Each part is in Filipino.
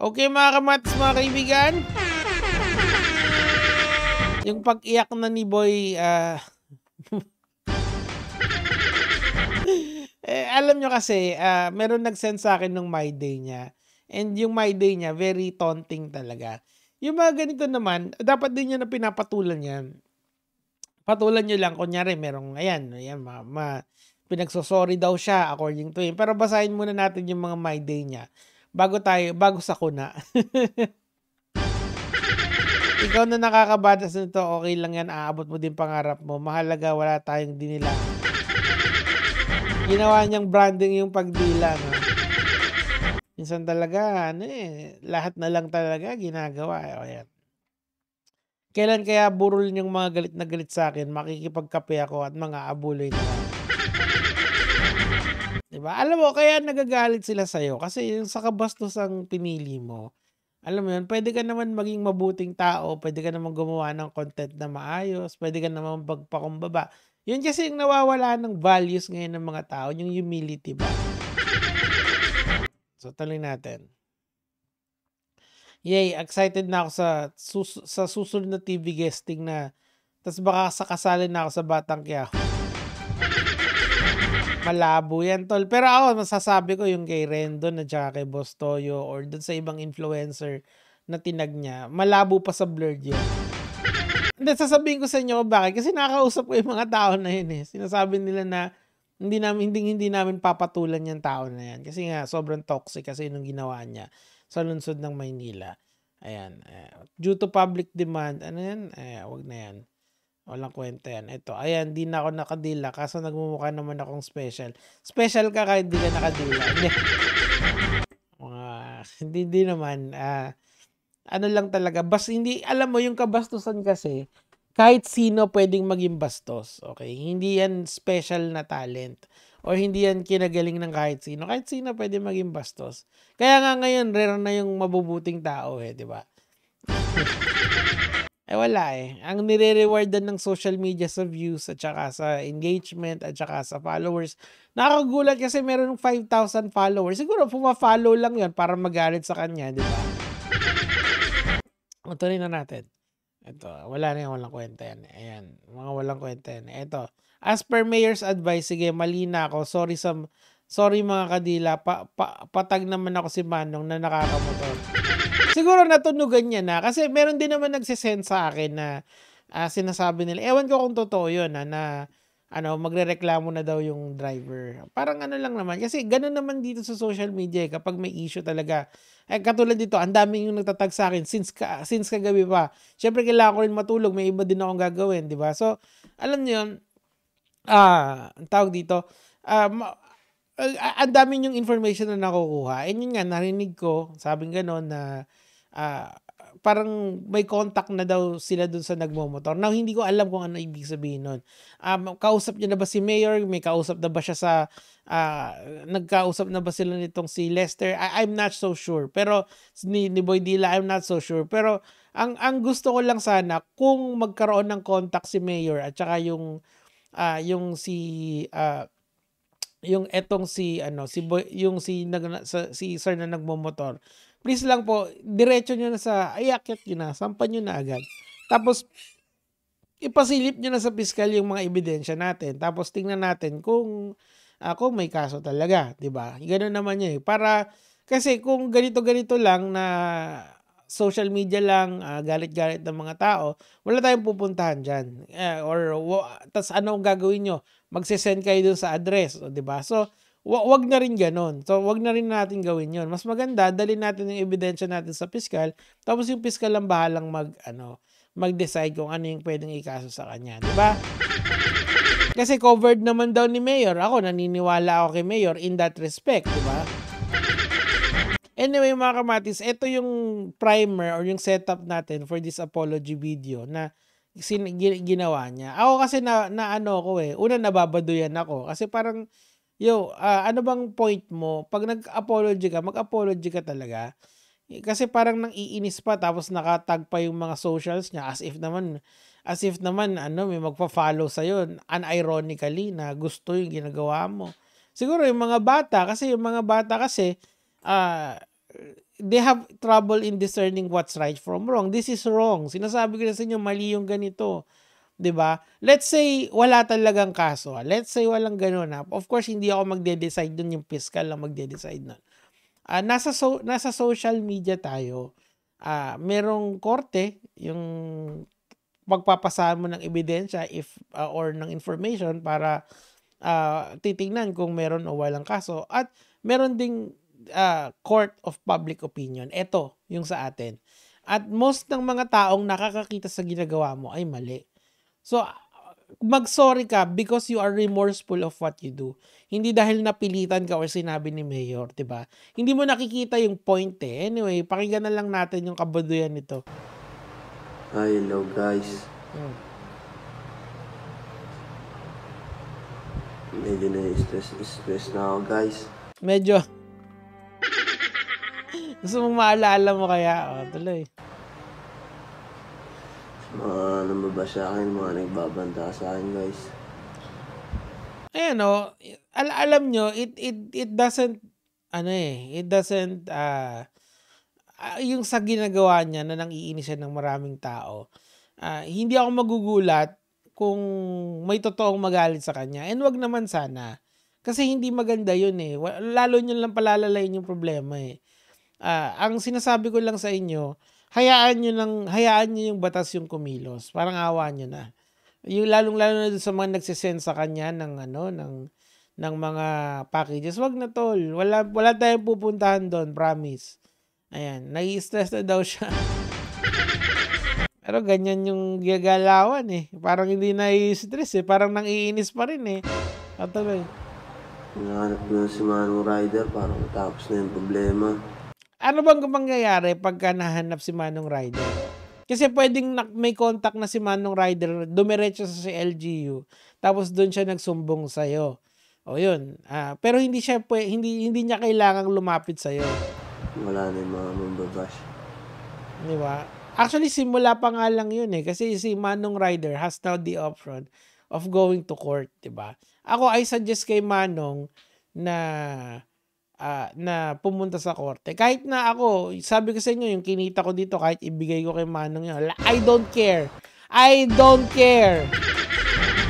Okay mga kamats, mga kaibigan. Yung pag-iyak na ni Boy, alam nyo kasi, meron nag-send sa akin nung My Day niya. And yung My Day niya, very taunting talaga. Yung mga ganito naman, dapat din niya na pinapatulan yan. Patulan nyo lang, kunyari, merong, ayan, pinagsosorry daw siya according to him. Pero basahin muna natin yung mga My Day niya bago sa kuna. Ikaw na nakakabatas nito, okay lang yan, aabot mo din pangarap mo. Mahalaga, wala tayong dinila. Ginawa niyang branding yung pagdila, no? Minsan talaga, lahat na lang talaga ginagawa. Ayan. Kailan kaya burol niyong mga galit na galit sa akin, makikipagkape ako at mga abuloy na. Diba? Alam mo, kaya nagagalit sila sa'yo kasi yung sa kabastusang pinili mo, alam mo yun, pwede ka naman maging mabuting tao, pwede ka naman gumawa ng content na maayos, pwede ka naman magpakumbaba. Yun kasi yung nawawala ng values ngayon ng mga tao, yung humility ba? So, tuloy natin. Yay, excited na ako sa susunod na TV guesting na, tas baka kasali na ako sa Batang Quiapo. Malabo yan, tol. Pero ako, masasabi ko yung kay Rendon at saka kay Boss Toyo or dun sa ibang influencer na tinag niya, malabo pa sa blurred yun. Hindi, sasabihin ko sa inyo kung bakit. Kasi nakakausap ko yung mga tao na yun eh. Sinasabi nila na hindi namin papatulan yung tao na yan. Kasi nga, sobrang toxic kasi yung ginawa niya sa lungsod ng Maynila. Ayan. Due to public demand, ano yan? Wag na yan. Walang kwenta yan. Ito, ayan, di na ako nakadila kaso nagmumukha naman akong special. Special ka kahit di ka nakadila. Hindi naman. Ano lang talaga. Hindi, alam mo, yung kabastusan kasi, kahit sino pwedeng maging bastos. Okay? Hindi yan special na talent. Or hindi yan kinagaling ng kahit sino. Kahit sino pwede maging bastos. Kaya nga ngayon, rare na yung mabubuting tao di ba? Wala Ang nire-rewardan ng social media sa views at saka sa engagement at saka sa followers. Nakakagulat kasi meron 5,000 followers. Siguro puma-follow lang yon para magalit sa kanya, di ba? Tuloy na natin. Ito, wala na yan, walang kwenta yan. Ayan, mga walang kwenta yan. Ito, as per mayor's advice, sige, mali na ako. Sorry mga kadila, patag naman ako si Manong na nakakamotor. Siguro natunugan niya na kasi meron din naman nagsisend sa akin na sinasabi nila, ewan ko kung totoo yun na magrereklamo na daw yung driver. Parang ano lang naman. Kasi ganun naman dito sa social media kapag may issue talaga. Katulad dito, ang daming yung nagtatag sa akin since kagabi pa. Siyempre kailangan ko rin matulog. May iba din akong gagawin, di ba? So, alam niyo yun, ang tawag dito, ang dami yung information na nakukuha. And yun nga, narinig ko, sabing gano'n na parang may contact na daw sila dun sa nagmomotor. Now, hindi ko alam kung ano ibig sabihin nun. Kausap niya na ba si Mayor? May kausap na ba siya nagkausap na ba sila nitong si Lester? I'm not so sure. Pero, ni Boy Dila, I'm not so sure. Pero, ang gusto ko lang sana, kung magkaroon ng contact si Mayor at saka yung si sir na nagmomotor, please lang po, diretso nyo na akyat nyo na, sampan nyo na agad. Tapos, ipasilip nyo na sa piskal yung mga ebidensya natin. Tapos, tingnan natin kung may kaso talaga, di ba? Ganoon naman yun para, kasi kung ganito-ganito lang na social media lang, galit-galit ng mga tao, wala tayong pupuntahan dyan. Tas ano ang gagawin nyo? Magsisend kayo dun sa address, di ba? So, wag na rin ganon. So, wag na rin natin gawin yon. Mas maganda, dalhin natin yung ebidensya natin sa piskal, tapos yung piskal lang bahalang mag-decide kung ano yung pwedeng ikaso sa kanya, di ba? Kasi covered naman daw ni Mayor. Ako, naniniwala ako kay Mayor in that respect, di ba? Anyway, mga kamatis, ito yung primer or yung setup natin for this apology video na ginawa niya. Ako kasi una nababaduyan ako kasi parang, ano bang point mo? Pag nag-apology ka, mag-apology ka talaga. Kasi parang nang iinis pa tapos nakatag pa yung mga socials niya as if naman may magpa-follow sa'yo unironically na gusto yung ginagawa mo. Siguro yung mga bata kasi they have trouble in discerning what's right from wrong. This is wrong. Sinasabi ko na sa inyo, mali yung ganito. 'Di ba? Let's say wala talagang kaso. Let's say walang gano'n. Of course, hindi ako magde-decide dun, yung fiscal lang magde-decide nun. Nasa social media tayo. Merong korte, yung pagpapasahan mo ng ebidensya or ng information para titingnan kung meron o walang kaso. At meron ding court of public opinion. Ito, yung sa atin. At most ng mga taong nakakakita sa ginagawa mo ay mali. So, mag-sorry ka because you are remorseful of what you do. Hindi dahil napilitan ka or sinabi ni Mayor, 'di ba? Hindi mo nakikita yung point eh. Anyway, pakinggan na lang natin yung kabaduyan nito. Hi, hello guys. Medyo na-stress na ako guys. Medyo. Gusto mong maalala mo kaya? Tuloy. Mga namaba sa akin, mga nagbabanta sa akin guys. Ayan alam nyo, it doesn't, it doesn't, yung sa ginagawa niya na nangiinis siya ng maraming tao, hindi ako magugulat kung may totoong magalit sa kanya. And wag naman sana. Kasi hindi maganda yun eh. Lalo nyo lang palalalayin yung problema eh. Ang sinasabi ko lang sa inyo, hayaan nyo yung batas yung kumilos. Parang awa nyo na. Yung lalong-lalo na sa mga nagsisend sa kanya ng mga packages. Wag na tol. Wala tayong pupuntahan doon, promise. Ayan, nai-stress na daw siya. Pero ganyan yung gagalawan eh. Parang hindi nai-stress eh. Parang nangiinis pa rin eh. Patuloy. Hinahanap ko na si Manong Rider para matapos na yung problema. Ano bang mangyayari pagka nahanap si Manong Rider? Kasi pwedeng may contact na si Manong Rider, dumiretso sa si LGU, tapos doon siya nagsumbong sa'yo. O yun. Pero hindi niya kailangang lumapit sa'yo. Wala na yung mga mambabash. Di ba? Actually, simula pa nga lang yun eh. Kasi si Manong Rider has now the option of going to court. Di ba? Ako, I suggest kay Manong na pumunta sa korte. Kahit na ako, sabi ko sa inyo, yung kinita ko dito, kahit ibigay ko kay Manong yun, I don't care. I don't care.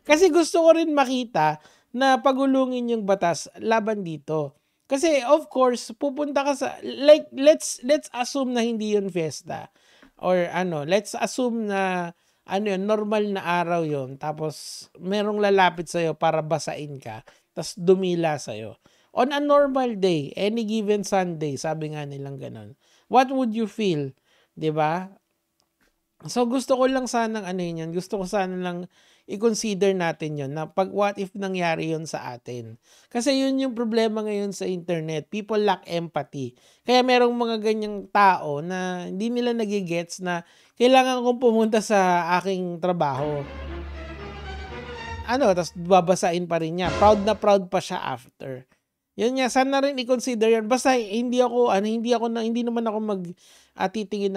Kasi gusto ko rin makita na pagulungin yung batas laban dito. Kasi of course, pupunta ka sa, like, let's assume na hindi yun fiesta. Or let's assume na normal na araw yun. Tapos merong lalapit sa'yo para basain ka. Tapos dumila sa'yo. On a normal day, any given Sunday, sabi nga nilang ganun, what would you feel? 'Di ba? So gusto ko lang sanang yan, gusto ko sana lang i-consider natin yon na pag what if nangyari yon sa atin. Kasi yun yung problema ngayon sa internet. People lack empathy. Kaya merong mga ganyang tao na hindi nila nagigets na kailangan kong pumunta sa aking trabaho. Tapos babasain pa rin niya. Proud pa siya after. Yun nga, sana rin i-consider yan. Basta hindi naman ako titingin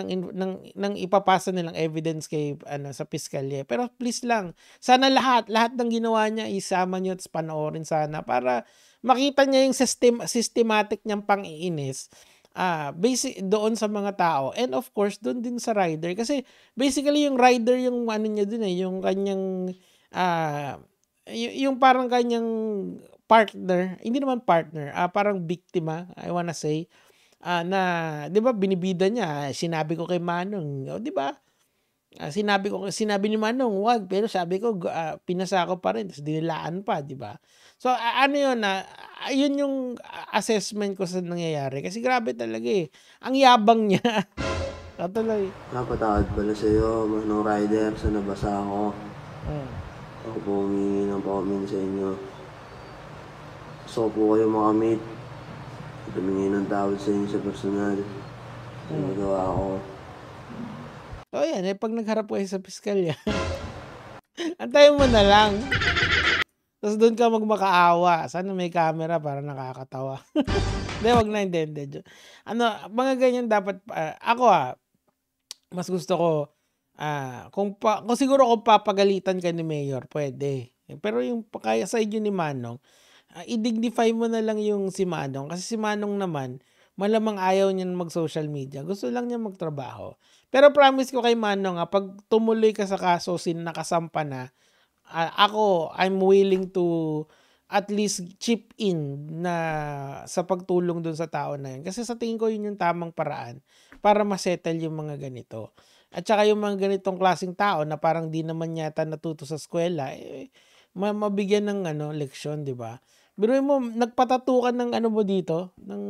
ng ipapasa nilang evidence kay sa piskalya. Pero please lang, sana lahat ng ginawa niya isama niyo at panoorin sana para makita niya yung systematic niyang pang-iinis. Basic doon sa mga tao, and of course doon din sa rider, kasi basically yung rider yung niya dun eh, yung kanyang yung parang kanyang partner, hindi naman partner, parang biktima, I wanna say, na 'di ba binibida niya, sinabi ko kay Manong, 'di ba? Sinabi ni Manong, wag, pero sabi ko pinasa ko pa rin, tapos dinilaan pa, 'di ba? So yun yung assessment ko sa nangyayari, kasi grabe talaga eh. Ang yabang niya. Katuloy. Napatawad pala sa'yo, Manong Rider, sa nabasa ako. Ako po humingi ng paumin sa inyo. Gusto ko po kayo makamit. Humingi ng tawad sa inyo sa personal. Nagawa ko. So yan, pag nagharap kayo sa piskalya, antayin mo na lang. Tapos doon ka magmakaawa. Sana may camera para nakakatawa. Hindi, wag na, hindi. Mga ganyan dapat, ako mas gusto ko, kung siguro kung papagalitan ka ni Mayor, pwede. Pero yung kaya sa inyo ni Manong, i-dignify mo na lang yung si Manong. Kasi si Manong naman, malamang ayaw niya mag-social media, gusto lang niya magtrabaho. Pero promise ko kay Manong, 'pag tumuloy ka sa kaso, nakasampa na, ako, I'm willing to at least chip in na sa pagtulong dun sa tao na yun. Kasi sa tingin ko yun yung tamang paraan para ma-settle yung mga ganito. At saka yung mga ganitong klaseng tao na parang di naman yata natuto sa eskuwela, mabigyan ng leksyon, 'di ba? Biruin mo, nagpa-tattoo ka ng ano mo dito, ng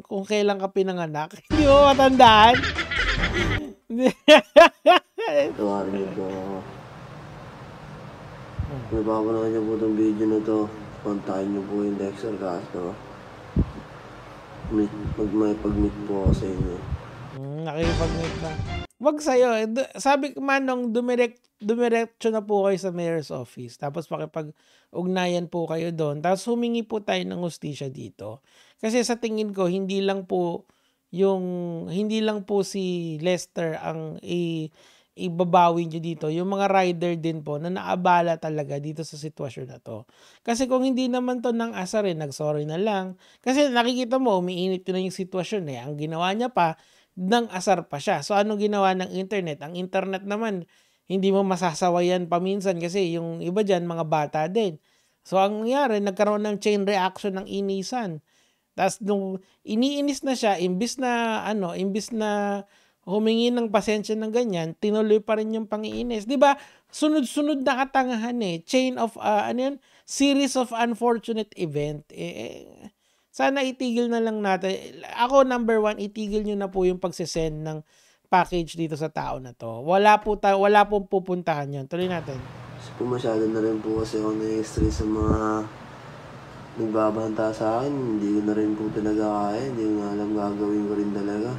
kung kailan ka pinanganak. Hindi mo matandaan? Tawarin niyo po ako. Kung napapanood niyo po itong video na to, kontakin niyo po yung Dexter Castro. May pag-meet po ako sa inyo. Nakikipag-meet na. Wag sa'yo, sabi ko Manong, dumiretso na po kayo sa mayor's office, tapos pakipag-ugnayan po kayo doon, tapos humingi po tayo ng hustisya dito. Kasi sa tingin ko, hindi lang po si Lester ang ibabawi nyo dito, yung mga rider din po na naabala talaga dito sa sitwasyon na to. Kasi kung hindi naman to nang asarin, nagsorry na lang. Kasi nakikita mo, umiinit na yung sitwasyon eh. Ang ginawa niya pa, nang asar pa siya. So anong ginawa ng internet? Ang internet naman, hindi mo masasawayan paminsan kasi yung iba dyan, mga bata din. So ang nangyari, nagkaroon ng chain reaction ng inisan. Tapos nung iniinis na siya, imbis na humingi ng pasensya ng ganyan, tinuloy pa rin yung pangiinis. 'Di ba? Sunod-sunod na katangahan eh. Chain of series of unfortunate event. Sana itigil na lang natin. Ako, number 1, itigil nyo na po yung pagsisend ng package dito sa tao na to. Wala pong pupuntahan yun. Tuloy natin. Kasi po masyado na rin po kasi ako na-stress sa mga nagbabanta sa akin. Hindi ko na rin po talaga kaya. Hindi ko nga alam gagawin ko rin talaga.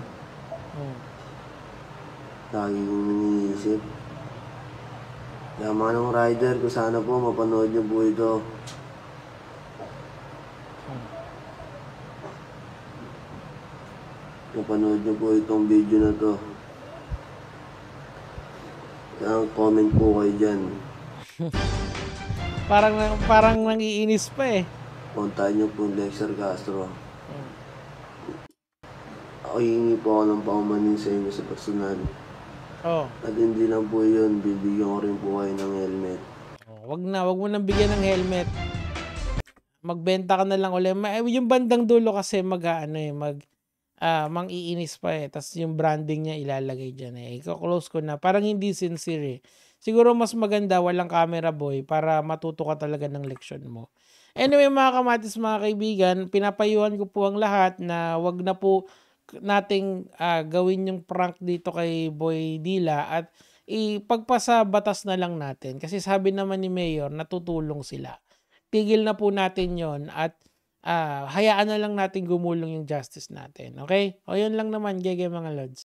Lagi kong iniisip. Kaya Manong Rider, kung sana po mapanood niyo po ito. Mapanood niyo po itong video na to. Kaya comment po kayo dyan. parang nangiinis pa eh. Kontakin niyo po yung Dexter Castro. Ako hihingi po ako ng paumanin sa inyo sa personal. At hindi lang po yun, bibigyan ko rin po kayo ng helmet. Wag mo nang bigyan ng helmet. Magbenta ka na lang ulit. Yung bandang dulo kasi mang-iinis pa eh. Tapos yung branding niya ilalagay dyan eh. Iko-close ko na. Parang hindi sincere eh. Siguro mas maganda walang camera boy para matuto ka talaga ng leksyon mo. Anyway mga kamatis, mga kaibigan, pinapayuhan ko po ang lahat na wag na po nating gawin yung prank dito kay Boy Dila at ipagpasa batas na lang natin. Kasi sabi naman ni Mayor, natutulong sila. Tigil na po natin yon at hayaan na lang natin gumulong yung justice natin. Okay? O yun lang naman, Gege mga Lods.